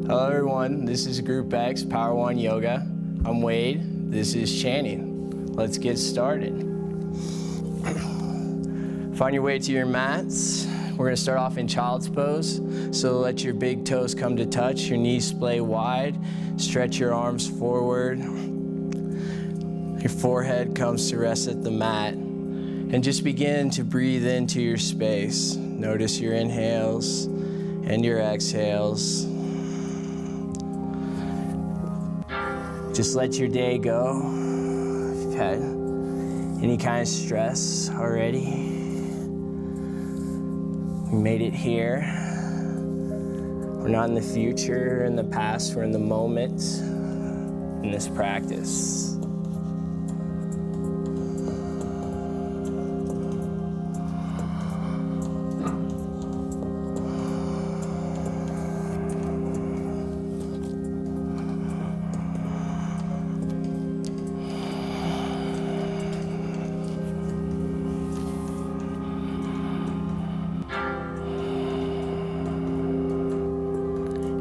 Hello everyone, this is GroupX Power One Yoga. I'm Wade, this is Channing. Let's get started. Find your way to your mats. We're gonna start off in child's pose. So let your big toes come to touch, your knees splay wide, stretch your arms forward. Your forehead comes to rest at the mat. And just begin to breathe into your space. Notice your inhales and your exhales. Just let your day go. If you've had any kind of stress already, we made it here. We're not in the future, in the past, we're in the moment, in this practice.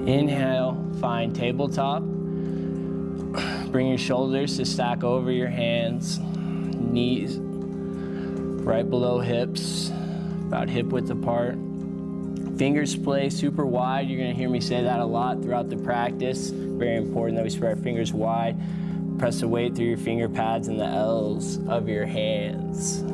Inhale, find tabletop. Bring your shoulders to stack over your hands, knees right below hips, about hip width apart. Fingers play super wide. You're gonna hear me say that a lot throughout the practice. Very important that we spread our fingers wide. Press the weight through your finger pads and the L's of your hands.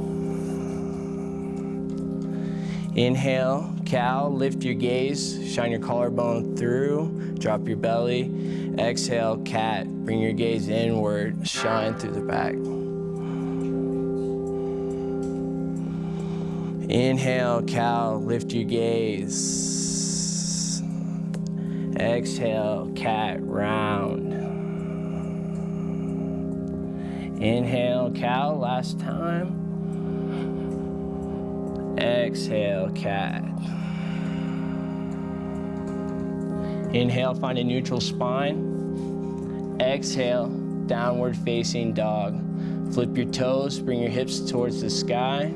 Inhale, cow, lift your gaze, shine your collarbone through, drop your belly. Exhale, cat, bring your gaze inward, shine through the back. Inhale, cow, lift your gaze. Exhale, cat, round. Inhale, cow, last time. Exhale, cat. Inhale, find a neutral spine. Exhale, downward facing dog. Flip your toes, bring your hips towards the sky.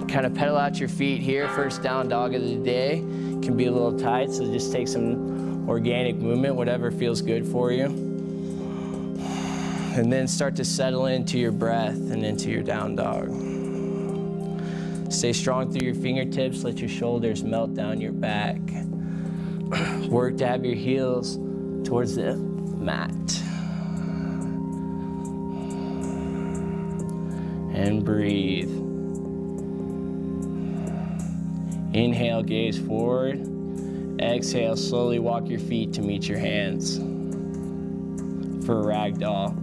Kind of pedal out your feet here. First down dog of the day. Can be a little tight, so just take some organic movement, whatever feels good for you. And then start to settle into your breath and into your down dog. Stay strong through your fingertips. Let your shoulders melt down your back. Work to have your heels towards the mat. And breathe. Inhale, gaze forward. Exhale, slowly walk your feet to meet your hands for a ragdoll.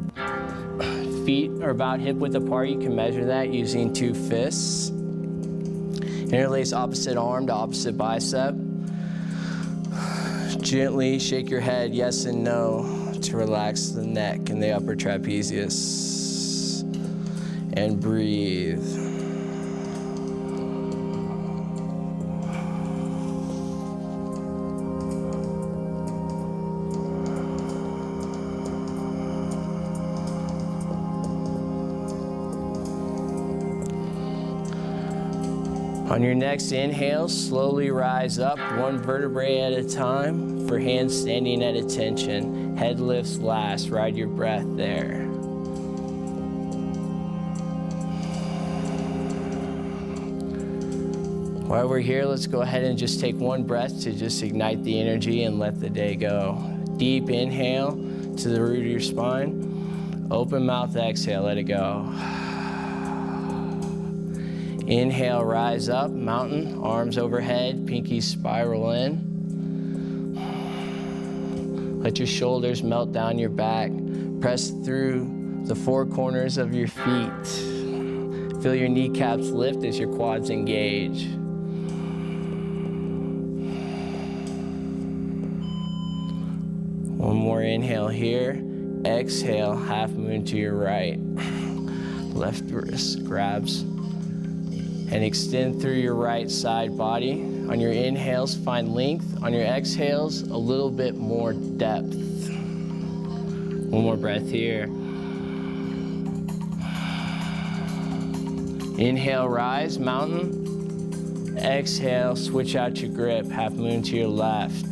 Feet are about hip width apart. You can measure that using 2 fists. Interlace opposite arm to opposite bicep. Gently shake your head yes and no to relax the neck and the upper trapezius. And breathe. On your next inhale, slowly rise up, 1 vertebrae at a time for hands standing at attention. Head lifts last, ride your breath there. While we're here, let's go ahead and just take 1 breath to just ignite the energy and let the day go. Deep inhale to the root of your spine. Open mouth, exhale, let it go. Inhale, rise up, mountain, arms overhead, pinkies spiral in. Let your shoulders melt down your back. Press through the 4 corners of your feet. Feel your kneecaps lift as your quads engage. One more inhale here. Exhale, half moon to your right. Left wrist grabs. And extend through your right side body. On your inhales, find length. On your exhales, a little bit more depth. One more breath here. Inhale, rise, mountain. Exhale, switch out your grip, half moon to your left.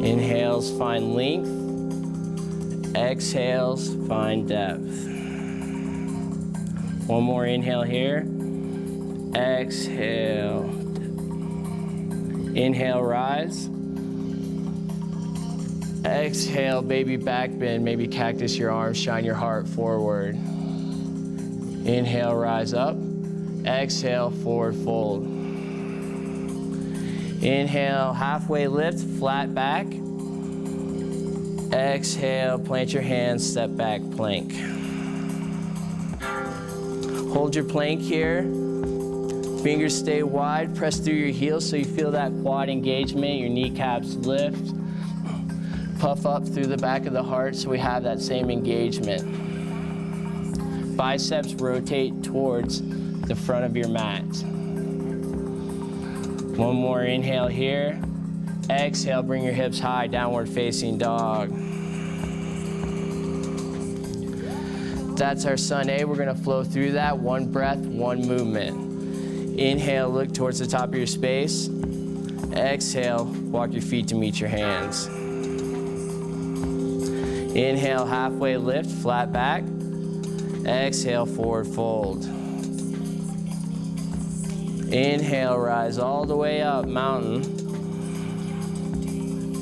Inhales, find length. Exhales, find depth. One more inhale here. Exhale. Inhale, rise. Exhale, baby back bend, maybe cactus your arms, shine your heart forward. Inhale, rise up. Exhale, forward fold. Inhale, halfway lift, flat back. Exhale, plant your hands, step back, plank. Hold your plank here. Fingers stay wide, press through your heels so you feel that quad engagement, your kneecaps lift. Puff up through the back of the heart so we have that same engagement. Biceps rotate towards the front of your mat. One more inhale here. Exhale, bring your hips high, downward facing dog. That's our Sun A. We're gonna flow through that. One breath, one movement. Inhale, look towards the top of your space. Exhale, walk your feet to meet your hands. Inhale, halfway lift, flat back. Exhale, forward fold. Inhale, rise all the way up, mountain.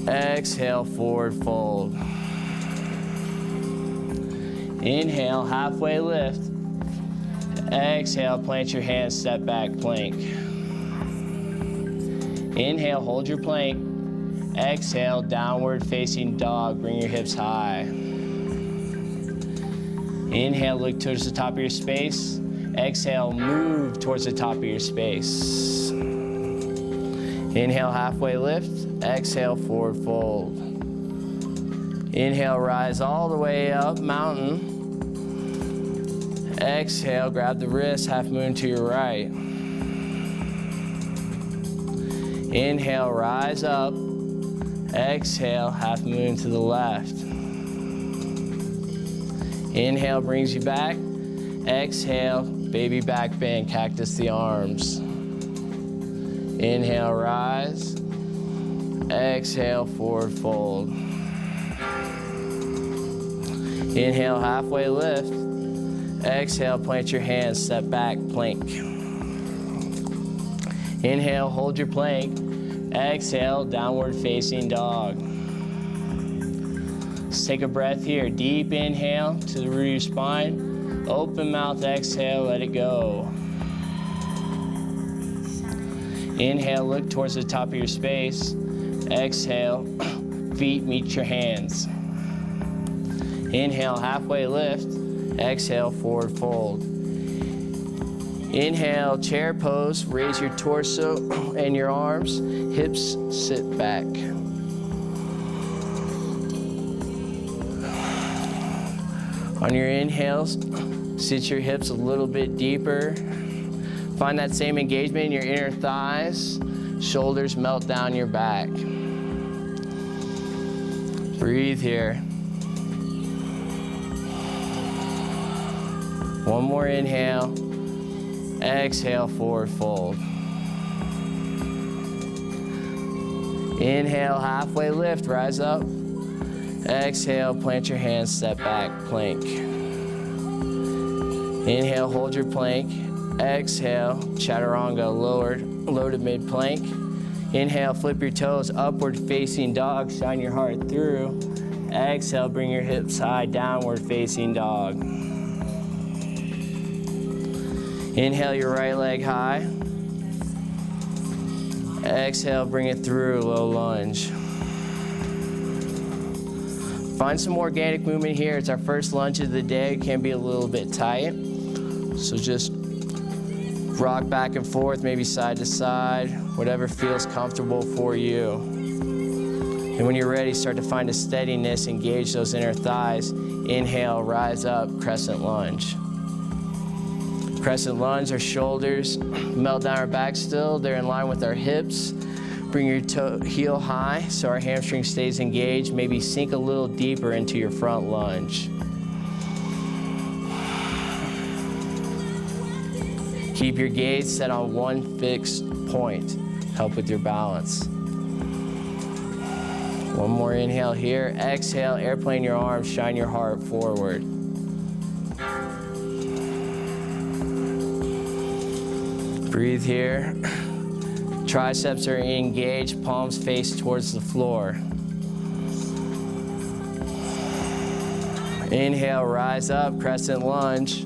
Exhale, forward fold. Inhale, halfway lift. Exhale, plant your hands, step back, plank. Inhale, hold your plank. Exhale, downward facing dog, bring your hips high. Inhale, look towards the top of your space. Exhale, move towards the top of your space. Inhale, halfway lift. Exhale, forward fold. Inhale, rise all the way up, mountain. Exhale, grab the wrist, half moon to your right. Inhale, rise up. Exhale, half moon to the left. Inhale brings you back. Exhale, baby back bend, cactus the arms. Inhale, rise. Exhale, forward fold. Inhale, halfway lift. Exhale, plant your hands, step back, plank. Inhale, hold your plank. Exhale, downward facing dog. Let's take a breath here. Deep inhale to the root of your spine. Open mouth, exhale, let it go. Inhale, look towards the top of your space. Exhale, feet meet your hands. Inhale, halfway lift. Exhale, forward fold. Inhale, chair pose. Raise your torso and your arms. Hips sit back. On your inhales, sit your hips a little bit deeper. Find that same engagement in your inner thighs. Shoulders melt down your back. Breathe here. One more inhale. Exhale, forward fold. Inhale, halfway lift, rise up. Exhale, plant your hands, step back, plank. Inhale, hold your plank. Exhale, chaturanga, low to mid plank. Inhale, flip your toes, upward facing dog, shine your heart through. Exhale, bring your hips high, downward facing dog. Inhale your right leg high. Exhale, bring it through, low lunge. Find some organic movement here. It's our first lunge of the day. It can be a little bit tight. So just rock back and forth, maybe side to side, whatever feels comfortable for you. And when you're ready, start to find a steadiness, engage those inner thighs. Inhale, rise up, crescent lunge. Crescent lunge, our shoulders melt down our back still. They're in line with our hips. Bring your heel high so our hamstring stays engaged. Maybe sink a little deeper into your front lunge. Keep your gaze set on one fixed point. Help with your balance. One more inhale here. Exhale, airplane your arms, shine your heart forward. Breathe here. Triceps are engaged, palms face towards the floor. Inhale, rise up, crescent lunge.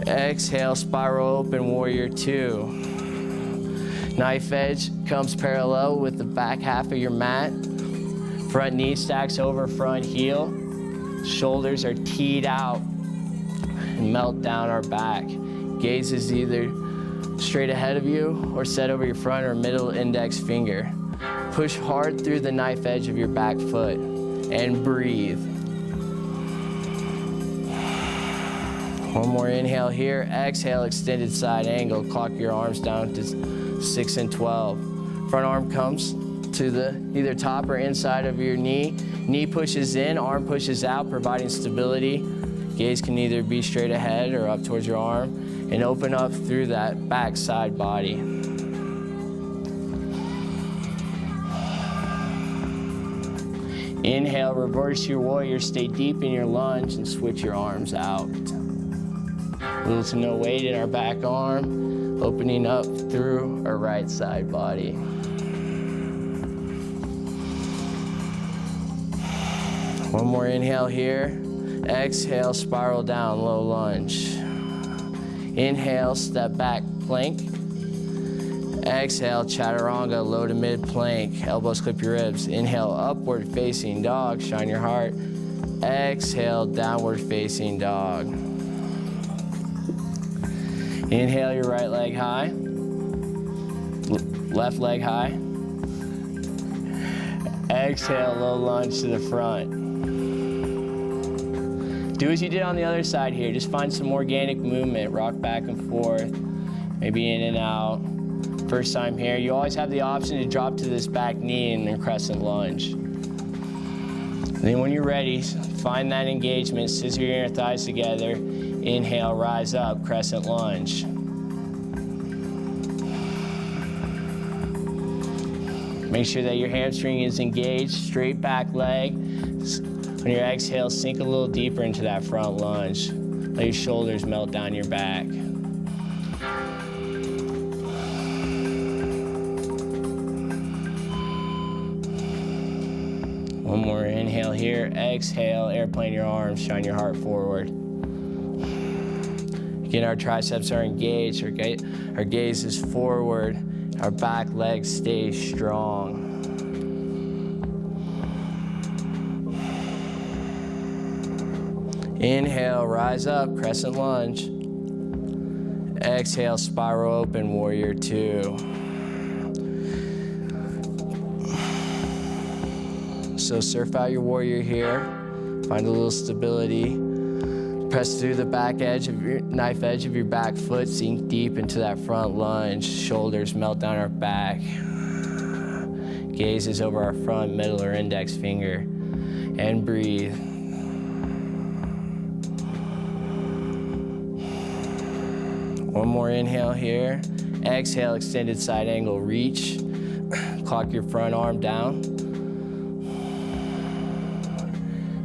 Exhale, spiral open, warrior two. Knife edge comes parallel with the back half of your mat. Front knee stacks over front heel. Shoulders are teed out and melt down our back. Gaze is either straight ahead of you or set over your front or middle index finger. Push hard through the knife edge of your back foot and breathe. One more inhale here. Exhale, extended side angle. Clock your arms down to 6 and 12. Front arm comes to the either top or inside of your knee. Knee pushes in, arm pushes out, providing stability. Gaze can either be straight ahead or up towards your arm, and open up through that back side body. Inhale, reverse your warrior, stay deep in your lunge and switch your arms out. Little to no weight in our back arm, opening up through our right side body. One more inhale here. Exhale, spiral down, low lunge. Inhale, step back, plank. Exhale, chaturanga, low to mid plank. Elbows clip your ribs. Inhale, upward facing dog, shine your heart. Exhale, downward facing dog. Inhale your right leg high, left leg high. Exhale, low lunge to the front. Do as you did on the other side here. Just find some organic movement. Rock back and forth, maybe in and out. First time here, you always have the option to drop to this back knee and then crescent lunge. And then when you're ready, find that engagement, scissor your inner thighs together. Inhale, rise up, crescent lunge. Make sure that your hamstring is engaged, straight back leg. On your exhale, sink a little deeper into that front lunge. Let your shoulders melt down your back. One more inhale here. Exhale, airplane your arms, shine your heart forward. Again, our triceps are engaged, our gaze is forward, our back leg stays strong. Inhale, rise up, crescent lunge. Exhale, spiral open, warrior two. So surf out your warrior here, find a little stability. Press through the back edge of your knife edge of your back foot, sink deep into that front lunge. Shoulders melt down our back. Gaze is over our front, middle, or index finger. And breathe. One more inhale here. Exhale, extended side angle, reach. Clock your front arm down.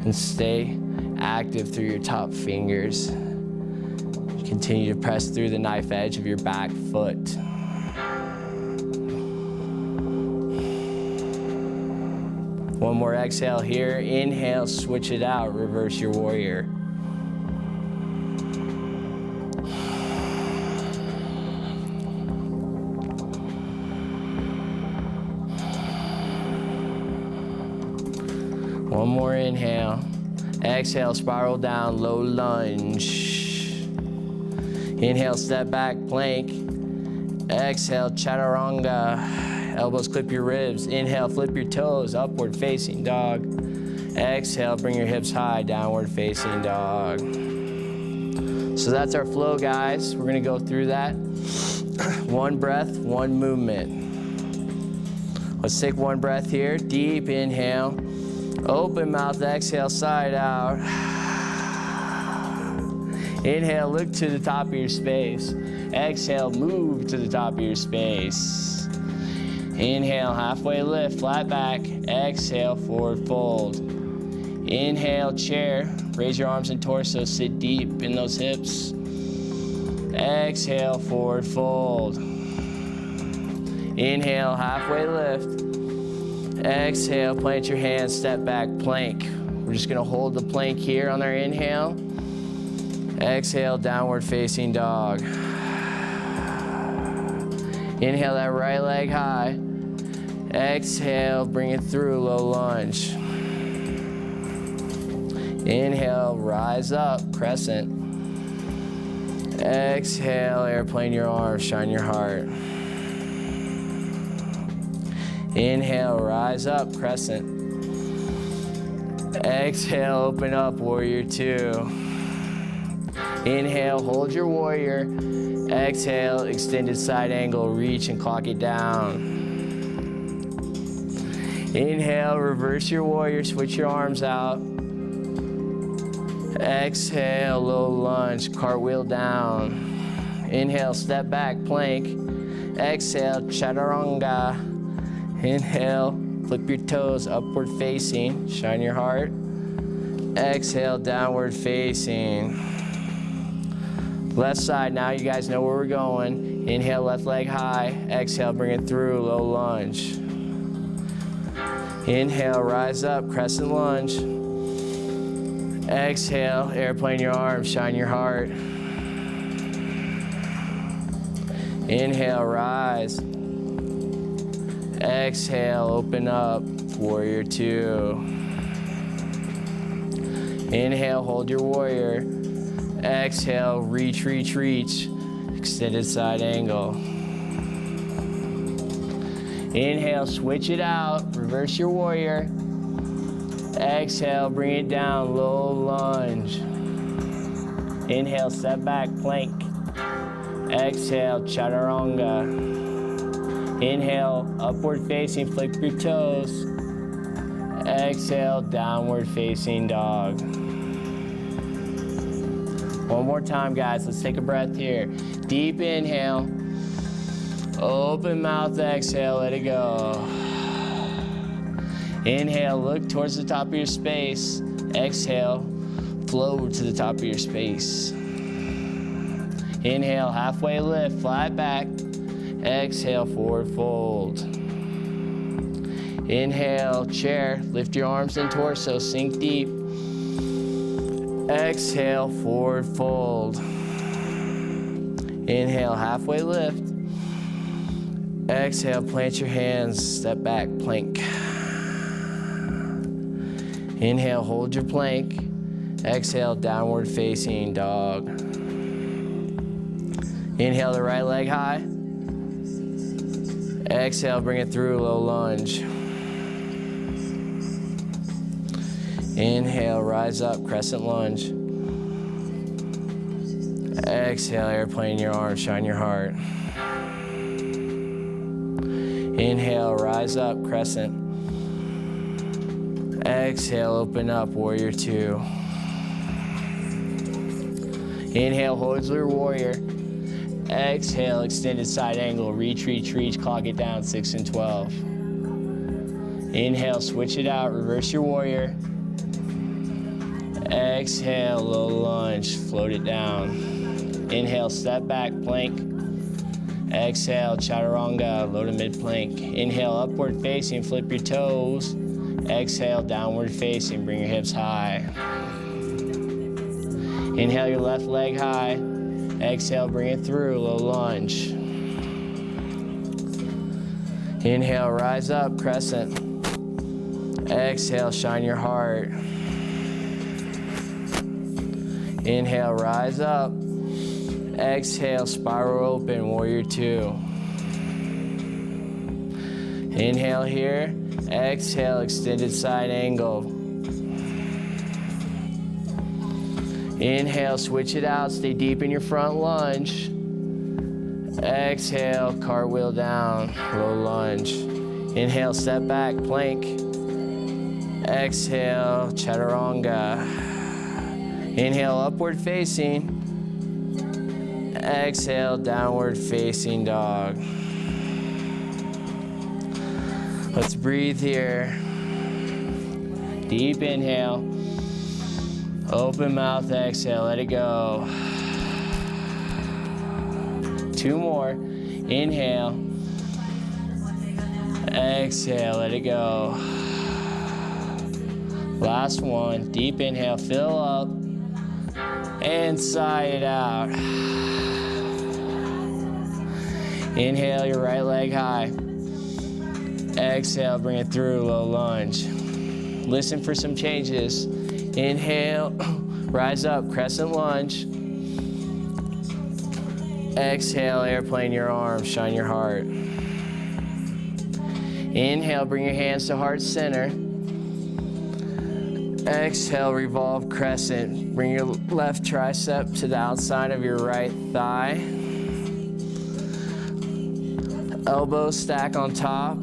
And stay active through your top fingers. Continue to press through the knife edge of your back foot. One more exhale here. Inhale, switch it out, reverse your warrior. One more inhale. Exhale, spiral down, low lunge. Inhale, step back, plank. Exhale, chaturanga. Elbows clip your ribs. Inhale, flip your toes, upward facing dog. Exhale, bring your hips high, downward facing dog. So that's our flow, guys. We're gonna go through that. One breath, one movement. Let's take one breath here. Deep inhale. Open mouth, exhale, side out. Inhale, look to the top of your space. Exhale, move to the top of your space. Inhale, halfway lift, flat back. Exhale, forward fold. Inhale, chair. Raise your arms and torso, sit deep in those hips. Exhale, forward fold. Inhale, halfway lift. Exhale, plant your hands, step back, plank. We're just gonna hold the plank here on our inhale. Exhale, downward facing dog. Inhale that right leg high. Exhale, bring it through, low lunge. Inhale, rise up, crescent. Exhale, airplane your arms, shine your heart. Inhale, rise up, crescent. Exhale, open up, warrior two. Inhale, hold your warrior. Exhale, extended side angle, reach and clock it down. Inhale, reverse your warrior, switch your arms out. Exhale, low lunge, cartwheel down. Inhale, step back, plank. Exhale, chaturanga. Inhale, flip your toes, upward facing, shine your heart. Exhale, downward facing. Left side, now you guys know where we're going. Inhale, left leg high. Exhale, bring it through, low lunge. Inhale, rise up, crescent lunge. Exhale, airplane your arms, shine your heart. Inhale, rise. Exhale, open up, warrior two. Inhale, hold your warrior. Exhale, reach, reach, reach. Extended side angle. Inhale, switch it out, reverse your warrior. Exhale, bring it down, low lunge. Inhale, step back, plank. Exhale, chaturanga. Inhale, upward facing, flip your toes. Exhale, downward facing dog. One more time, guys. Let's take a breath here. Deep inhale. Open mouth, exhale, let it go. Inhale, look towards the top of your space. Exhale, flow to the top of your space. Inhale, halfway lift, flat back. Exhale, forward fold. Inhale, chair, lift your arms and torso, sink deep. Exhale, forward fold. Inhale, halfway lift. Exhale, plant your hands, step back, plank. Inhale, hold your plank. Exhale, downward facing dog. Inhale the right leg high. Exhale, bring it through, low lunge. Inhale, rise up, crescent lunge. Exhale, airplane your arms, shine your heart. Inhale, rise up, crescent. Exhale, open up, warrior two. Inhale, hold your warrior. Exhale, extended side angle, reach, reach, reach, clock it down, 6 and 12. Inhale, switch it out, reverse your warrior. Exhale, low lunge, float it down. Inhale, step back, plank. Exhale, chaturanga, low to mid plank. Inhale, upward facing, flip your toes. Exhale, downward facing, bring your hips high. Inhale your left leg high. Exhale, bring it through, low lunge. Inhale, rise up, crescent. Exhale, shine your heart. Inhale, rise up. Exhale, spiral open, warrior two. Inhale here. Exhale, extended side angle. Inhale, switch it out, stay deep in your front lunge. Exhale, cartwheel down, low lunge. Inhale, step back, plank. Exhale, chaturanga. Inhale, upward facing. Exhale, downward facing dog. Let's breathe here. Deep inhale. Open mouth, exhale, let it go. 2 more. Inhale. Exhale, let it go. Last one. Deep inhale, fill up. And sigh it out. Inhale your right leg high. Exhale, bring it through, low lunge. Listen for some changes. Inhale, rise up, crescent lunge. Exhale, airplane your arms, shine your heart. Inhale, bring your hands to heart center. Exhale, revolve crescent. Bring your left tricep to the outside of your right thigh. Elbows stack on top.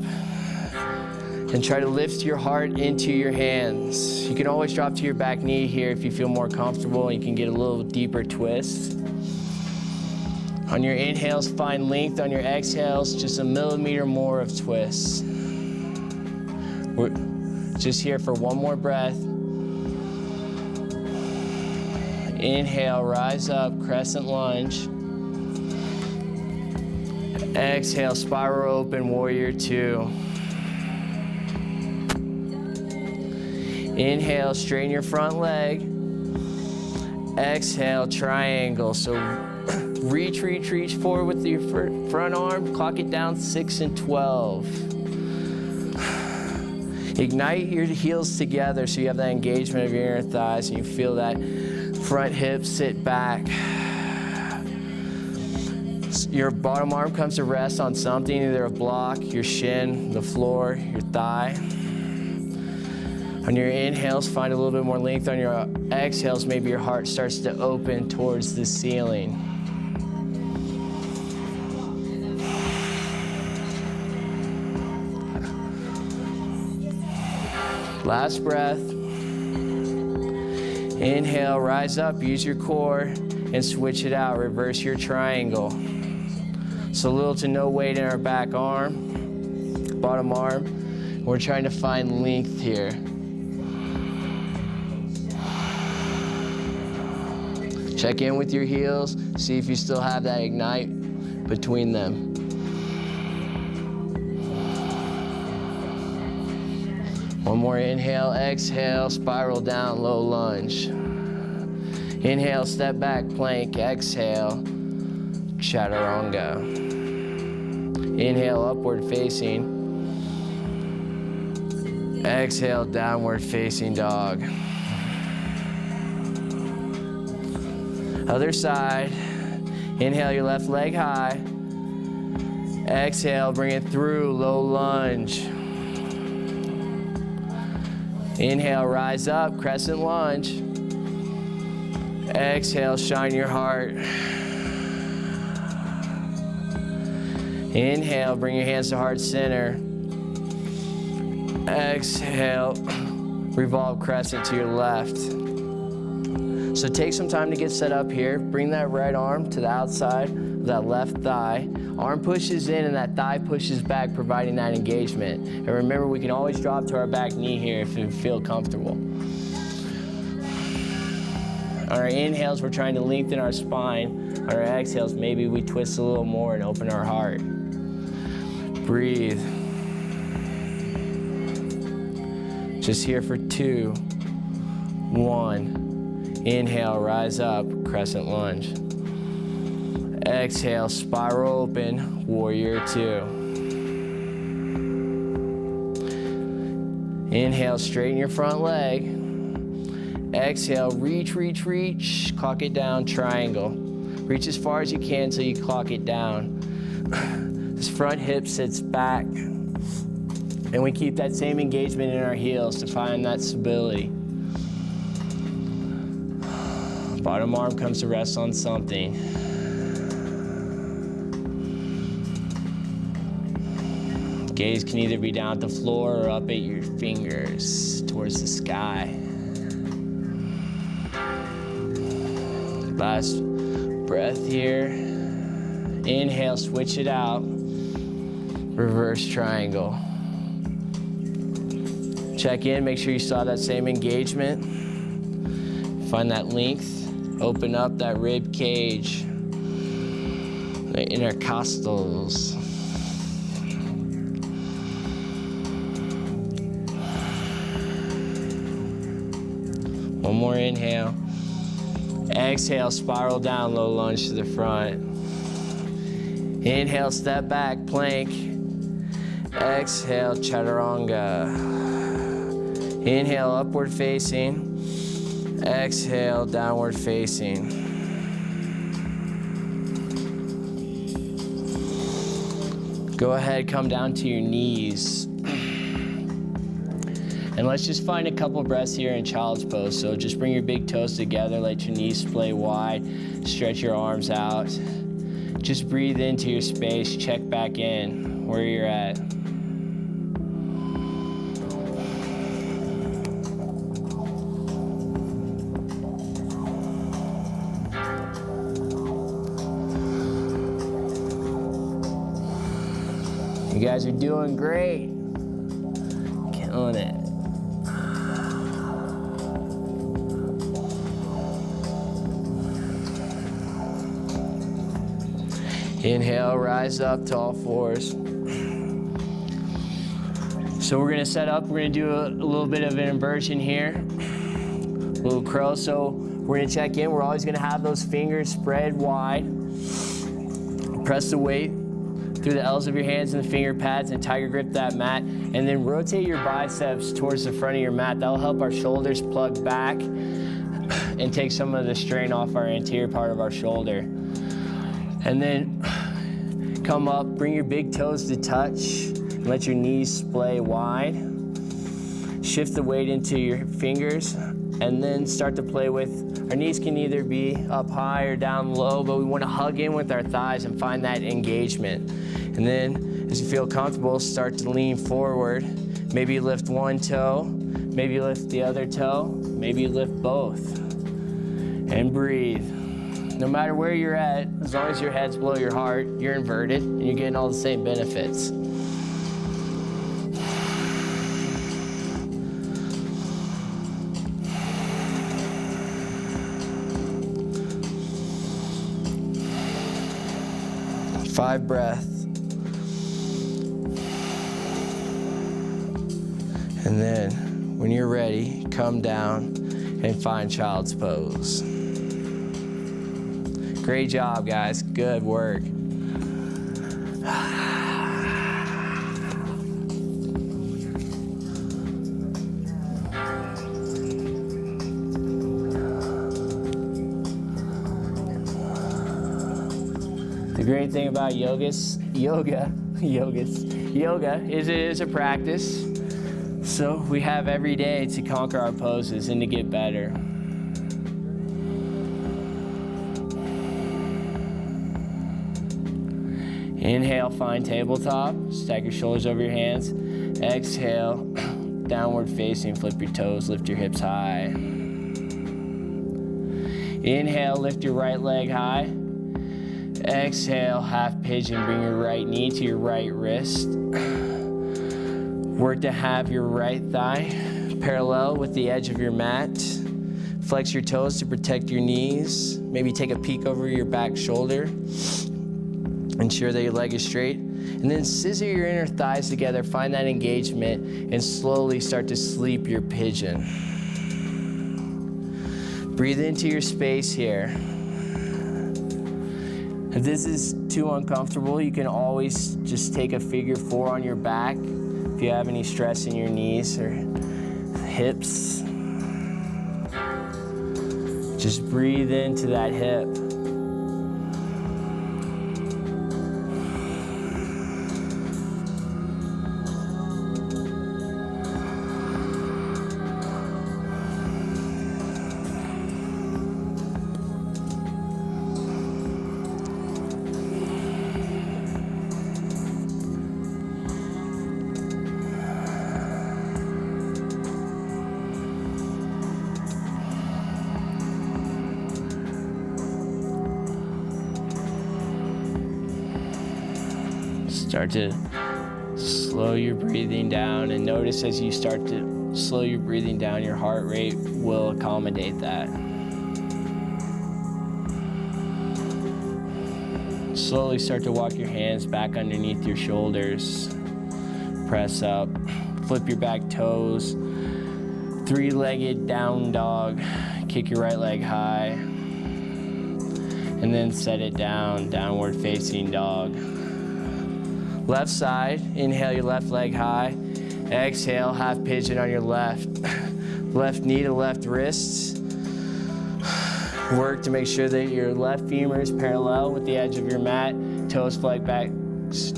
And try to lift your heart into your hands. You can always drop to your back knee here if you feel more comfortable. You can get a little deeper twist. On your inhales, find length. On your exhales, just a millimeter more of twist. We're just here for one more breath. Inhale, rise up, crescent lunge. Exhale, spiral open, warrior 2. Inhale, straighten your front leg. Exhale, triangle. So reach forward with your front arm. Clock it down 6 and 12. Ignite your heels together so you have that engagement of your inner thighs and you feel that front hip sit back. Your bottom arm comes to rest on something, either a block, your shin, the floor, your thigh. On your inhales, find a little bit more length. On your exhales, maybe your heart starts to open towards the ceiling. Last breath. Inhale, rise up, use your core, and switch it out. Reverse your triangle. So little to no weight in our back arm, bottom arm. We're trying to find length here. Check in with your heels, see if you still have that ignite between them. One more inhale, exhale, spiral down, low lunge. Inhale, step back, plank, exhale, chaturanga. Inhale, upward facing. Exhale, downward facing dog. Other side. Inhale your left leg high. Exhale, bring it through, low lunge. Inhale, rise up, crescent lunge. Exhale, shine your heart. Inhale, bring your hands to heart center. Exhale, revolve crescent to your left. So take some time to get set up here. Bring that right arm to the outside of that left thigh. Arm pushes in and that thigh pushes back, providing that engagement. And remember, we can always drop to our back knee here if you feel comfortable. On our inhales, we're trying to lengthen our spine. On our exhales, maybe we twist a little more and open our heart. Breathe. Just here for 2, 1. Inhale, rise up, crescent lunge. Exhale, spiral open, warrior 2. Inhale, straighten your front leg. Exhale, reach, clock it down, triangle. Reach as far as you can until you clock it down. This front hip sits back. And we keep that same engagement in our heels to find that stability. Bottom arm comes to rest on something. Gaze can either be down at the floor or up at your fingers towards the sky. Last breath here. Inhale, switch it out. Reverse triangle. Check in, make sure you saw that same engagement. Find that length. Open up that rib cage. The intercostals. One more inhale. Exhale, spiral down, low lunge to the front. Inhale, step back, plank. Exhale, chaturanga. Inhale, upward facing. Exhale, downward facing. Go ahead, come down to your knees. And let's just find a couple breaths here in child's pose. So just bring your big toes together, let your knees splay wide, stretch your arms out. Just breathe into your space, check back in where you're at. You guys are doing great. Killing it. Inhale, rise up to all fours. So we're gonna set up, we're gonna do a little bit of an inversion here. A little crow, so we're gonna check in. We're always gonna have those fingers spread wide. Press the weight through the L's of your hands and the finger pads and tiger grip that mat. And then rotate your biceps towards the front of your mat. That'll help our shoulders plug back and take some of the strain off our anterior part of our shoulder. And then come up, bring your big toes to touch, and let your knees splay wide. Shift the weight into your fingers, and then start to play with, our knees can either be up high or down low, but we want to hug in with our thighs and find that engagement. And then, as you feel comfortable, start to lean forward. Maybe lift one toe, maybe lift the other toe, maybe lift both. And breathe. No matter where you're at, as long as your head's below your heart, you're inverted, and you're getting all the same benefits. Five breaths. And then, when you're ready, come down and find child's pose. Great job, guys. Good work. The great thing about yoga is it is a practice. So we have every day to conquer our poses and to get better. Inhale, find tabletop. Stack your shoulders over your hands. Exhale, downward facing, flip your toes, lift your hips high. Inhale, lift your right leg high. Exhale, half pigeon, bring your right knee to your right wrist. Work to have your right thigh parallel with the edge of your mat. Flex your toes to protect your knees. Maybe take a peek over your back shoulder. Ensure that your leg is straight. And then scissor your inner thighs together, find that engagement, and slowly start to sleep your pigeon. Breathe into your space here. If this is too uncomfortable, you can always just take a figure 4 on your back if you have any stress in your knees or hips. Just breathe into that hip. Start to slow your breathing down, and notice as you start to slow your breathing down, your heart rate will accommodate that. Slowly start to walk your hands back underneath your shoulders. Press up, flip your back toes, three-legged down dog. Kick your right leg high, and then set it down, downward facing dog. Left side, inhale your left leg high. Exhale, half pigeon on your left. Left knee to left wrist. Work to make sure that your left femur is parallel with the edge of your mat. Toes flag back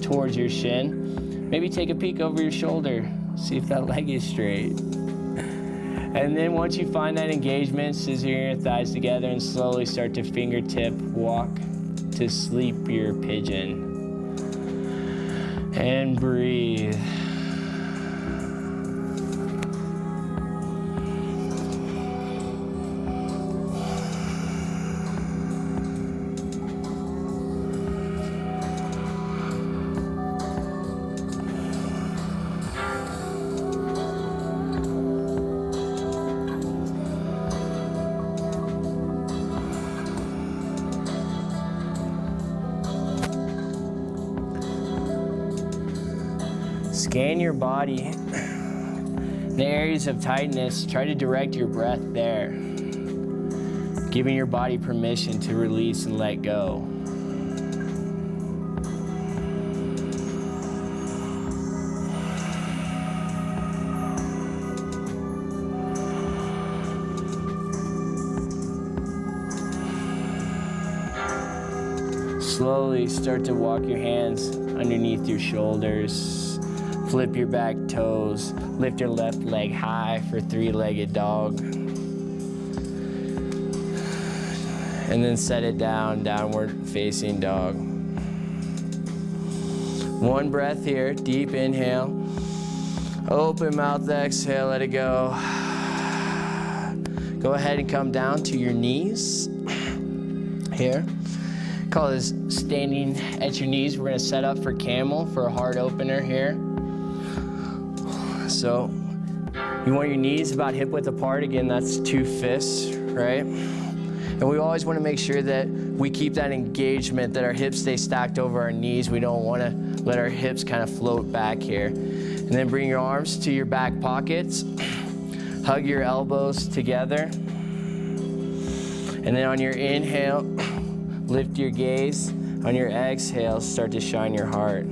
towards your shin. Maybe take a peek over your shoulder. See if that leg is straight. And then once you find that engagement, scissor your thighs together and slowly start to fingertip walk to sleep your pigeon. And breathe. Scan your body. In the areas of tightness, try to direct your breath there, giving your body permission to release and let go. Slowly start to walk your hands underneath your shoulders. Flip your back toes, lift your left leg high for three-legged dog. And then set it down, downward facing dog. One breath here, deep inhale. Open mouth, exhale, let it go. Go ahead and come down to your knees here. Call this standing at your knees. We're gonna set up for camel for a heart opener here. So you want your knees about hip width apart. Again, that's 2 fists, right? And we always want to make sure that we keep that engagement, that our hips stay stacked over our knees. We don't want to let our hips kind of float back here. And then bring your arms to your back pockets. Hug your elbows together. And then on your inhale, lift your gaze. On your exhale, start to shine your heart.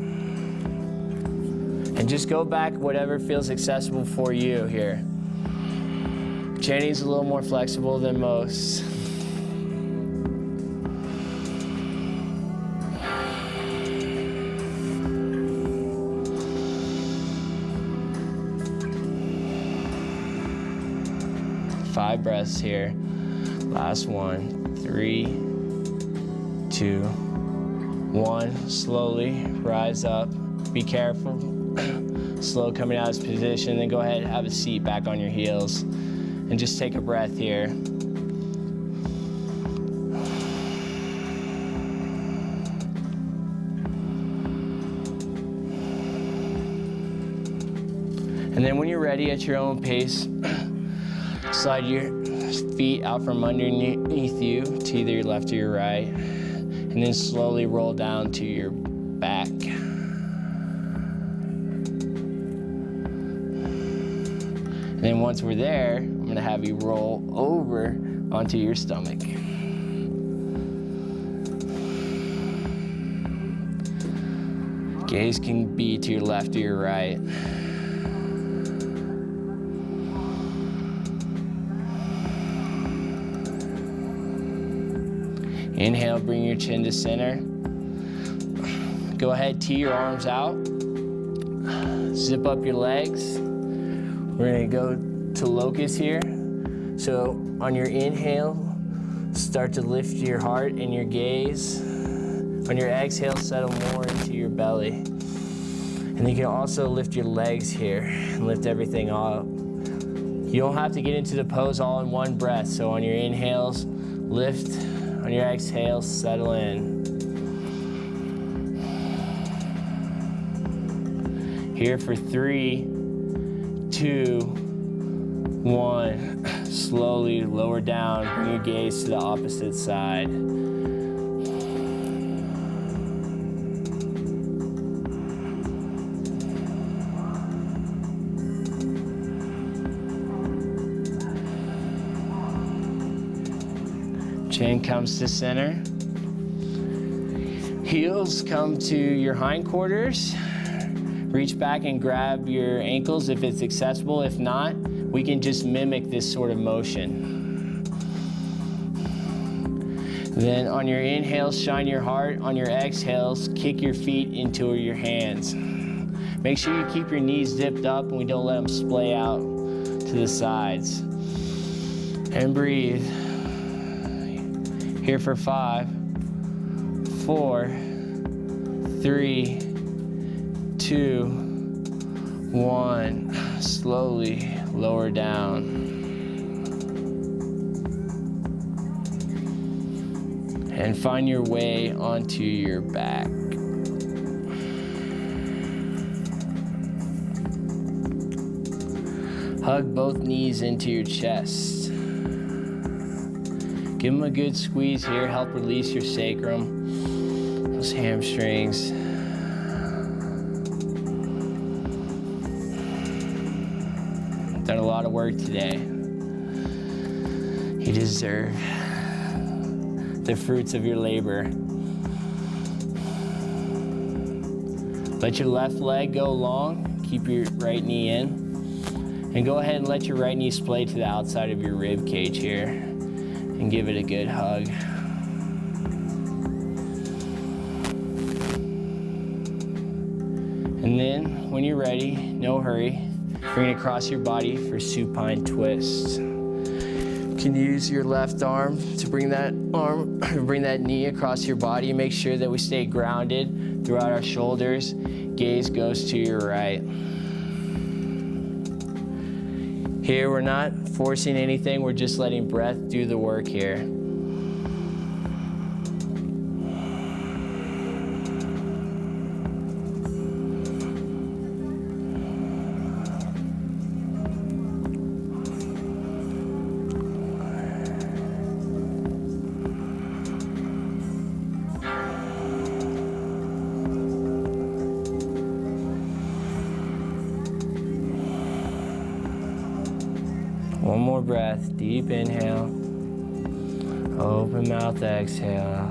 And just go back whatever feels accessible for you here. Jenny's a little more flexible than most. Five breaths here. Last one. 3, 2, 1. Slowly rise up. Be careful. Slow coming out of this position, then go ahead and have a seat back on your heels. And just take a breath here. And then when you're ready at your own pace, slide your feet out from underneath you to either your left or your right. And then slowly roll down to your back. And then once we're there, I'm gonna have you roll over onto your stomach. Gaze can be to your left or your right. Inhale, bring your chin to center. Go ahead, tee your arms out. Zip up your legs. We're gonna go to locust here. So on your inhale, start to lift your heart and your gaze. On your exhale, settle more into your belly. And you can also lift your legs here and lift everything up. You don't have to get into the pose all in one breath. So on your inhales, lift. On your exhales, settle in. Here for 3, 2, 1. Slowly lower down, bring your gaze to the opposite side. Chin comes to center. Heels come to your hindquarters. Reach back and grab your ankles if it's accessible. If not, we can just mimic this sort of motion. Then on your inhales, shine your heart. On your exhales, kick your feet into your hands. Make sure you keep your knees dipped up and we don't let them splay out to the sides. And breathe. Here for 5, 4, 3, 2, 1. Slowly lower down. And find your way onto your back. Hug both knees into your chest. Give them a good squeeze here. Help release your sacrum, those hamstrings. Done a lot of work today. You deserve the fruits of your labor. Let your left leg go long. Keep your right knee in. And go ahead and let your right knee splay to the outside of your rib cage here. And give it a good hug. And then, when you're ready, no hurry, bring it across your body for supine twist. You can use your left arm to bring that knee across your body. Make sure that we stay grounded throughout our shoulders. Gaze goes to your right. Here, we're not forcing anything. We're just letting breath do the work here. One more breath, deep inhale, open mouth exhale.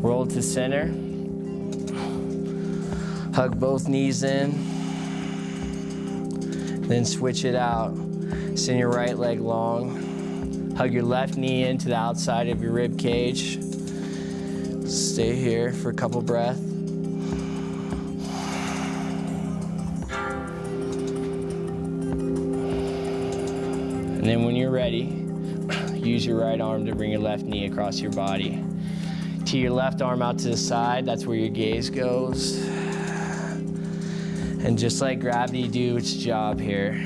Roll to center, hug both knees in, then switch it out. Send your right leg long, hug your left knee into the outside of your rib cage. Stay here for a couple breaths. And then when you're ready, use your right arm to bring your left knee across your body. Tee your left arm out to the side, that's where your gaze goes. And just let gravity do its job here.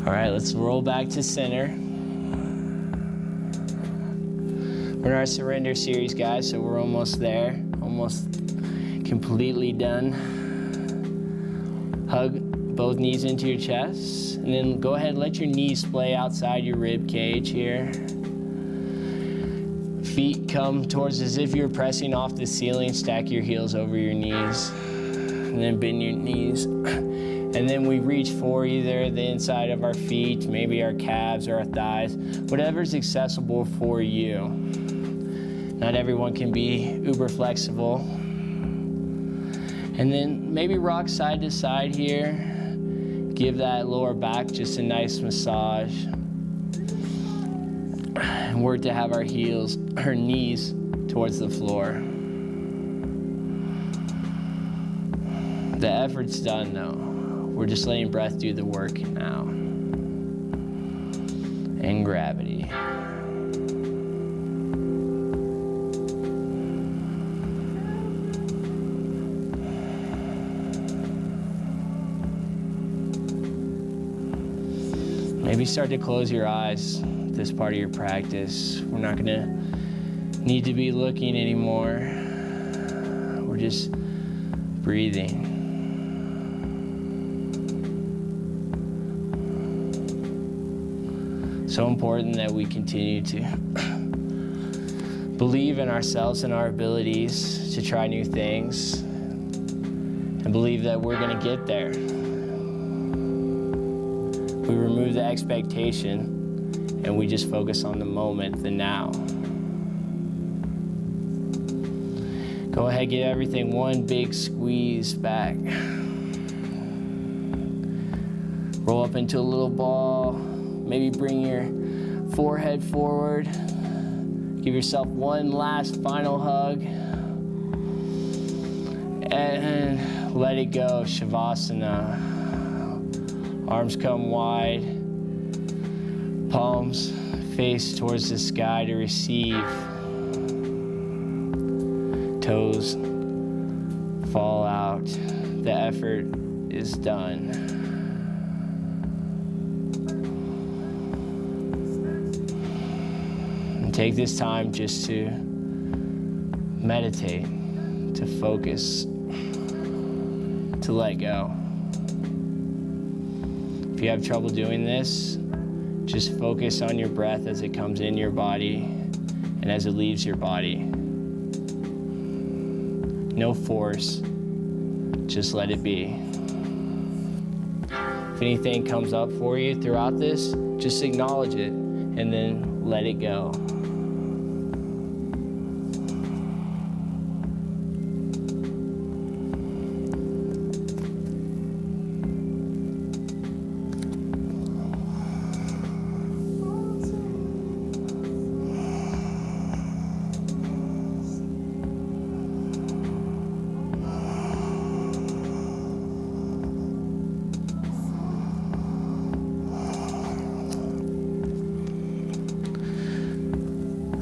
All right, let's roll back to center. We're in our surrender series, guys, so we're almost there, almost completely done. Hug both knees into your chest, and then go ahead and let your knees splay outside your rib cage here. Feet come towards as if you're pressing off the ceiling. Stack your heels over your knees, and then bend your knees. And then we reach for either the inside of our feet, maybe our calves or our thighs, whatever's accessible for you. Not everyone can be uber flexible. And then maybe rock side to side here. Give that lower back just a nice massage. And work to have our knees towards the floor. The effort's done though. We're just letting breath do the work now. And gravity. Maybe start to close your eyes this part of your practice. We're not gonna need to be looking anymore. We're just breathing. So important that we continue to believe in ourselves and our abilities to try new things and believe that we're gonna get there. We remove the expectation and we just focus on the moment, the now. Go ahead, get everything one big squeeze back. Roll up into a little ball. Maybe bring your forehead forward. Give yourself one last final hug. And let it go, Shavasana. Arms come wide. Palms face towards the sky to receive. Toes fall out. The effort is done. And take this time just to meditate, to focus, to let go. If you have trouble doing this, just focus on your breath as it comes in your body and as it leaves your body. No force, just let it be. If anything comes up for you throughout this, just acknowledge it and then let it go.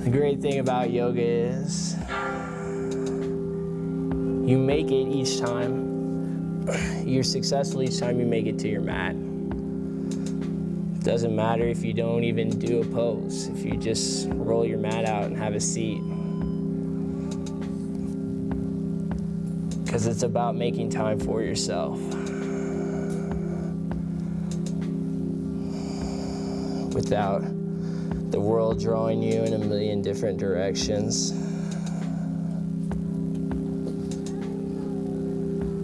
The great thing about yoga is you make it each time. You're successful each time you make it to your mat. It doesn't matter if you don't even do a pose, if you just roll your mat out and have a seat. Because it's about making time for yourself. Without the world drawing you in a million different directions.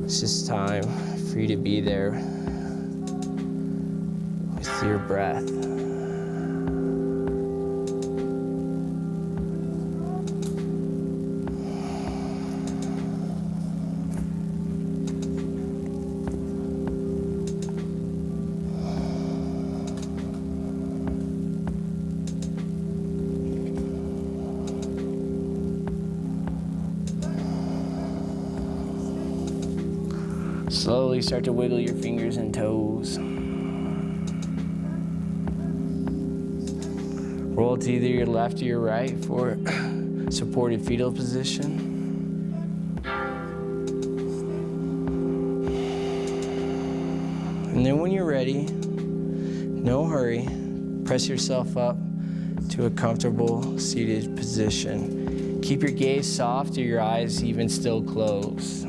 It's just time for you to be there with your breath. Slowly start to wiggle your fingers and toes. Roll to either your left or your right for supported fetal position. And then when you're ready, no hurry, press yourself up to a comfortable seated position. Keep your gaze soft or your eyes even still closed.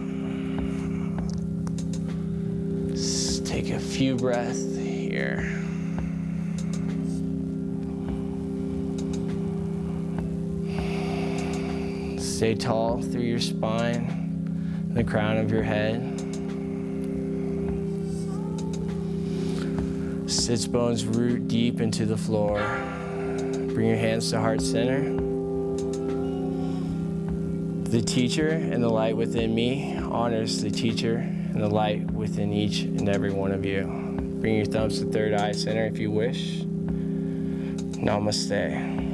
Take a few breaths here. Stay tall through your spine, the crown of your head. Sits bones root deep into the floor. Bring your hands to heart center. The teacher and the light within me honors the teacher and the light within each and every one of you. Bring your thumbs to third eye center if you wish. Namaste.